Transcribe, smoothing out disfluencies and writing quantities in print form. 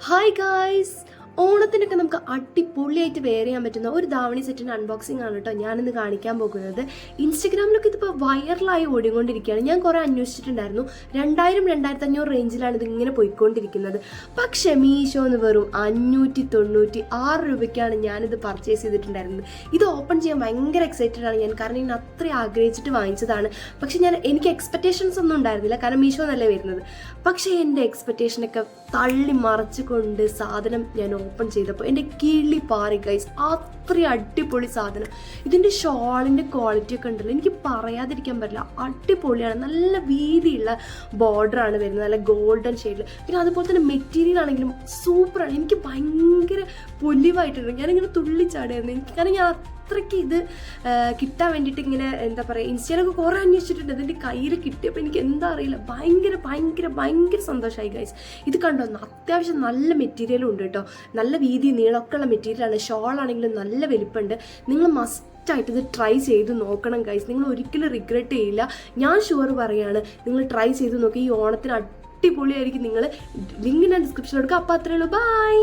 Hi guys, ഓണത്തിനൊക്കെ നമുക്ക് അടിപൊളിയായിട്ട് wear ചെയ്യാൻ പറ്റുന്ന ഒരു ധാവണി സെറ്റിൻ്റെ അൺബോക്സിംഗ് ആണ് കേട്ടോ ഞാനിന്ന് കാണിക്കാൻ പോകുന്നത്. ഇൻസ്റ്റഗ്രാമിലൊക്കെ ഇതിപ്പോൾ വൈറലായി ഓടിക്കൊണ്ടിരിക്കുകയാണ്. ഞാൻ കുറേ അന്വേഷിച്ചിട്ടുണ്ടായിരുന്നു. 2000-2500 റേഞ്ചിലാണ് ഇതിങ്ങനെ പോയിക്കൊണ്ടിരിക്കുന്നത്. പക്ഷേ മീഷോന്ന് വെറും 596 രൂപയ്ക്കാണ് ഞാനിത് പർച്ചേസ് ചെയ്തിട്ടുണ്ടായിരുന്നത്. ഇത് ഓപ്പൺ ചെയ്യാൻ ഭയങ്കര എക്സൈറ്റഡ് ആണ് ഞാൻ, കാരണം ഞാൻ അത്രയും ആഗ്രഹിച്ചിട്ട് വാങ്ങിച്ചതാണ്. പക്ഷെ എനിക്ക് എക്സ്പെക്റ്റേഷൻസ് ഒന്നും ഉണ്ടായിരുന്നില്ല, കാരണം മീഷോ എന്നല്ലേ വരുന്നത്. പക്ഷേ എൻ്റെ എക്സ്പെക്റ്റേഷനൊക്കെ തള്ളി മറിച്ചുകൊണ്ട് സാധനം ഞാൻ ഓപ്പൺ ചെയ്തപ്പോൾ എൻ്റെ കിളി പാറി ഗൈസ്. അത്രയും അടിപൊളി സാധനം. ഇതിൻ്റെ ഷോളിൻ്റെ ക്വാളിറ്റി ഒക്കെ ഉണ്ടല്ലോ, എനിക്ക് പറയാതിരിക്കാൻ പറ്റില്ല. അടിപൊളിയാണ്. നല്ല വീതിയുള്ള ബോർഡറാണ് വരുന്നത്, നല്ല ഗോൾഡൻ ഷെയ്ഡിൽ. പിന്നെ അതുപോലെ തന്നെ മെറ്റീരിയൽ ആണെങ്കിലും സൂപ്പറാണ്. എനിക്ക് ഭയങ്കര പൊലിവായിട്ടുണ്ട്. ഞാനിങ്ങനെ തുള്ളിച്ചാടായിരുന്നു. കാരണം ഞാൻ അത്രയ്ക്ക് ഇത് കിട്ടാൻ വേണ്ടിയിട്ട് ഇങ്ങനെ എന്താ പറയുക, ഇൻസ്റ്റയിലൊക്കെ കുറേ അന്വേഷിച്ചിട്ടുണ്ട്. ഇതിൻ്റെ കയ്യിൽ കിട്ടിയപ്പോൾ എനിക്ക് എന്താ അറിയില്ല, ഭയങ്കര ഭയങ്കര ഭയങ്കര സന്തോഷമായി ഗൈസ്. ഇത് കണ്ടോ, അത്യാവശ്യം നല്ല മെറ്റീരിയലും ഉണ്ട് കേട്ടോ. നല്ല വീതി നീളമൊക്കെ ഉള്ള മെറ്റീരിയലാണ്. ഷോളാണെങ്കിലും നല്ല വലിപ്പമുണ്ട്. നിങ്ങൾ മസ്റ്റായിട്ട് ഇത് ട്രൈ ചെയ്ത് നോക്കണം ഗൈസ്. നിങ്ങൾ ഒരിക്കലും റിഗ്രറ്റ് ചെയ്യില്ല. ഞാൻ ഷുവർ പറയുകയാണ്, നിങ്ങൾ ട്രൈ ചെയ്ത് നോക്കി. ഈ ഓണത്തിന് അടിപൊളിയായിരിക്കും. നിങ്ങൾ ലിങ്ക് ഞാൻ ഡിസ്ക്രിപ്ഷനിൽ എടുക്കുക. അപ്പോൾ അത്രയേ ഉള്ളൂ. ബൈ.